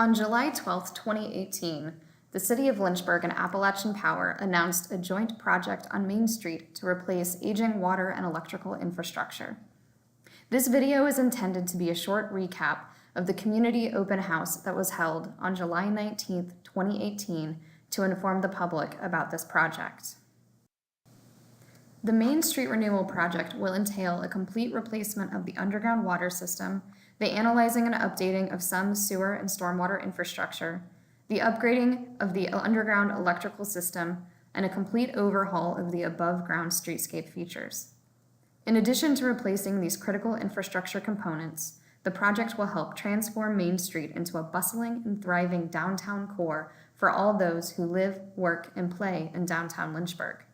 On July 12, 2018, the City of Lynchburg and Appalachian Power announced a joint project on Main Street to replace aging water and electrical infrastructure. This video is intended to be a short recap of the community open house that was held on July 19, 2018, to inform the public about this project. The Main Street Renewal Project will entail a complete replacement of the underground water system, the analyzing and updating of some sewer and stormwater infrastructure, the upgrading of the underground electrical system, and a complete overhaul of the above-ground streetscape features. In addition to replacing these critical infrastructure components, the project will help transform Main Street into a bustling and thriving downtown core for all those who live, work, and play in downtown Lynchburg.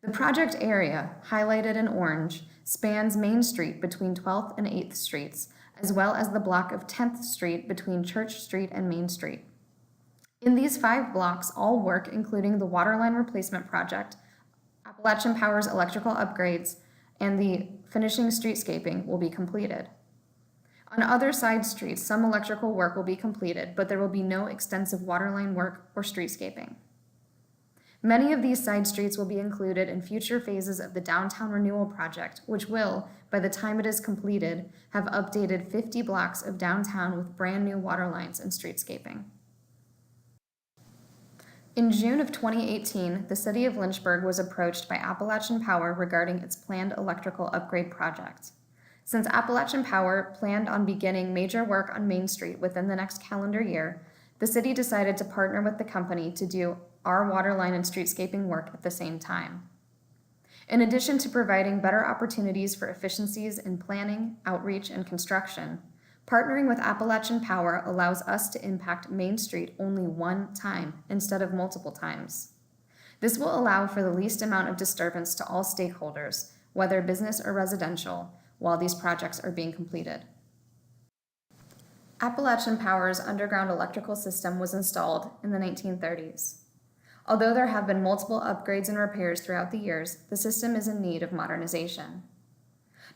The project area, highlighted in orange, spans Main Street between 12th and 8th Streets, as well as the block of 10th Street between Church Street and Main Street. In these 5 blocks, all work, including the waterline replacement project, Appalachian Power's electrical upgrades, and the finishing streetscaping will be completed. On other side streets, some electrical work will be completed, but there will be no extensive waterline work or streetscaping. Many of these side streets will be included in future phases of the Downtown Renewal Project, which will, by the time it is completed, have updated 50 blocks of downtown with brand new water lines and streetscaping. In June of 2018, the City of Lynchburg was approached by Appalachian Power regarding its planned electrical upgrade project. Since Appalachian Power planned on beginning major work on Main Street within the next calendar year, the city decided to partner with the company to do our waterline and streetscaping work at the same time. In addition to providing better opportunities for efficiencies in planning, outreach, and construction, partnering with Appalachian Power allows us to impact Main Street only one time instead of multiple times. This will allow for the least amount of disturbance to all stakeholders, whether business or residential, while these projects are being completed. Appalachian Power's underground electrical system was installed in the 1930s. Although there have been multiple upgrades and repairs throughout the years, the system is in need of modernization.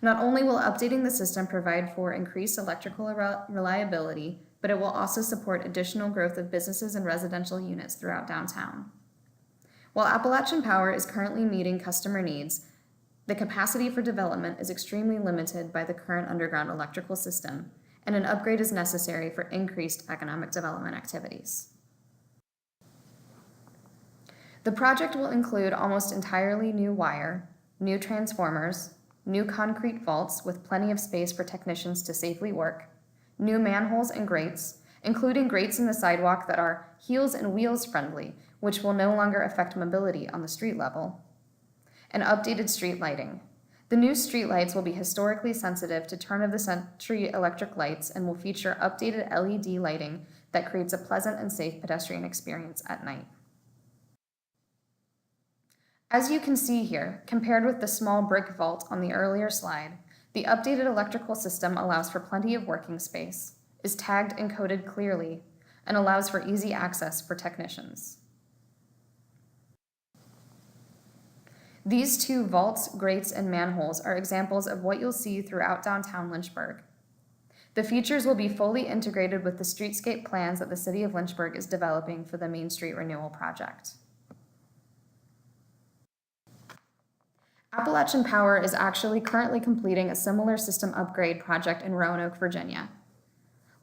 Not only will updating the system provide for increased electrical reliability, but it will also support additional growth of businesses and residential units throughout downtown. While Appalachian Power is currently meeting customer needs, the capacity for development is extremely limited by the current underground electrical system, and an upgrade is necessary for increased economic development activities. The project will include almost entirely new wire, new transformers, new concrete vaults with plenty of space for technicians to safely work, new manholes and grates, including grates in the sidewalk that are heels and wheels friendly, which will no longer affect mobility on the street level, and updated street lighting. The new street lights will be historically sensitive to turn-of-the-century electric lights and will feature updated LED lighting that creates a pleasant and safe pedestrian experience at night. As you can see here, compared with the small brick vault on the earlier slide, the updated electrical system allows for plenty of working space, is tagged and coded clearly, and allows for easy access for technicians. These 2 vaults, grates, and manholes are examples of what you'll see throughout downtown Lynchburg. The features will be fully integrated with the streetscape plans that the City of Lynchburg is developing for the Main Street Renewal Project. Appalachian Power is actually currently completing a similar system upgrade project in Roanoke, Virginia.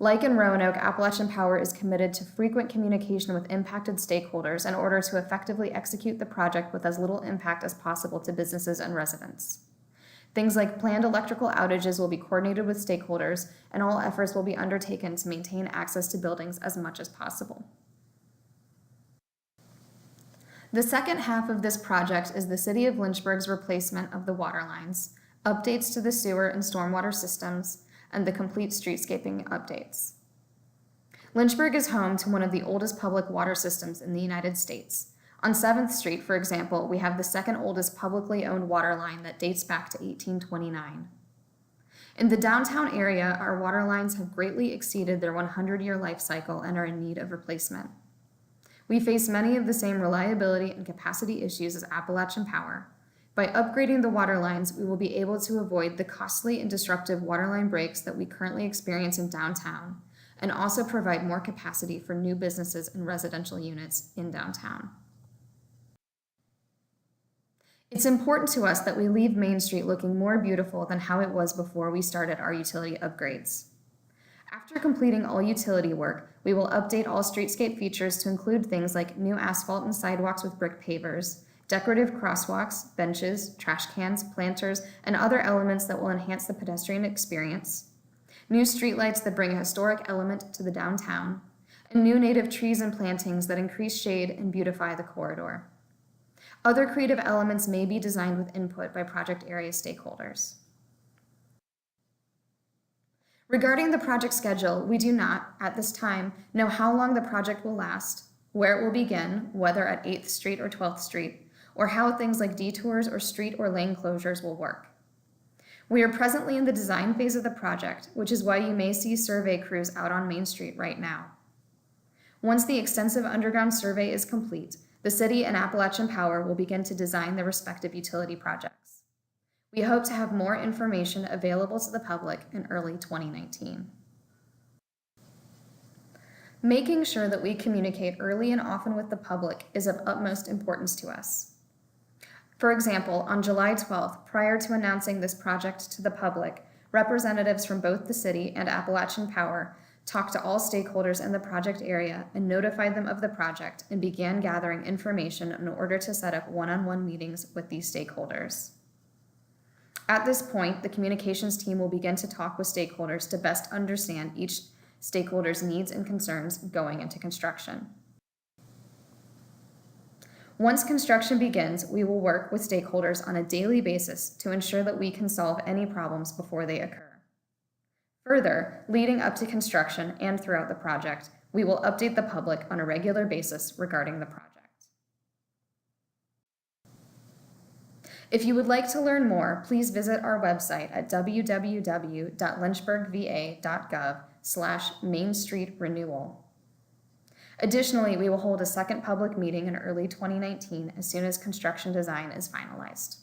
Like in Roanoke, Appalachian Power is committed to frequent communication with impacted stakeholders in order to effectively execute the project with as little impact as possible to businesses and residents. Things like planned electrical outages will be coordinated with stakeholders, and all efforts will be undertaken to maintain access to buildings as much as possible. The second half of this project is the City of Lynchburg's replacement of the water lines, updates to the sewer and stormwater systems, and the complete streetscaping updates. Lynchburg is home to one of the oldest public water systems in the United States. On 7th Street, for example, we have the second oldest publicly owned water line that dates back to 1829. In the downtown area, our water lines have greatly exceeded their 100-year life cycle and are in need of replacement. We face many of the same reliability and capacity issues as Appalachian Power. By upgrading the water lines, we will be able to avoid the costly and disruptive waterline breaks that we currently experience in downtown and also provide more capacity for new businesses and residential units in downtown. It's important to us that we leave Main Street looking more beautiful than how it was before we started our utility upgrades. After completing all utility work, we will update all streetscape features to include things like new asphalt and sidewalks with brick pavers, decorative crosswalks, benches, trash cans, planters, and other elements that will enhance the pedestrian experience, new streetlights that bring a historic element to the downtown, and new native trees and plantings that increase shade and beautify the corridor. Other creative elements may be designed with input by project area stakeholders. Regarding the project schedule, we do not, at this time, know how long the project will last, where it will begin, whether at 8th Street or 12th Street, or how things like detours or street or lane closures will work. We are presently in the design phase of the project, which is why you may see survey crews out on Main Street right now. Once the extensive underground survey is complete, the City and Appalachian Power will begin to design their respective utility projects. We hope to have more information available to the public in early 2019. Making sure that we communicate early and often with the public is of utmost importance to us. For example, on July 12th, prior to announcing this project to the public, representatives from both the City and Appalachian Power talked to all stakeholders in the project area and notified them of the project and began gathering information in order to set up one-on-one meetings with these stakeholders. At this point, the communications team will begin to talk with stakeholders to best understand each stakeholder's needs and concerns going into construction. Once construction begins, we will work with stakeholders on a daily basis to ensure that we can solve any problems before they occur. Further, leading up to construction and throughout the project, we will update the public on a regular basis regarding the project. If you would like to learn more, please visit our website at www.lynchburgva.gov/Main Street Renewal. Additionally, we will hold a second public meeting in early 2019 as soon as construction design is finalized.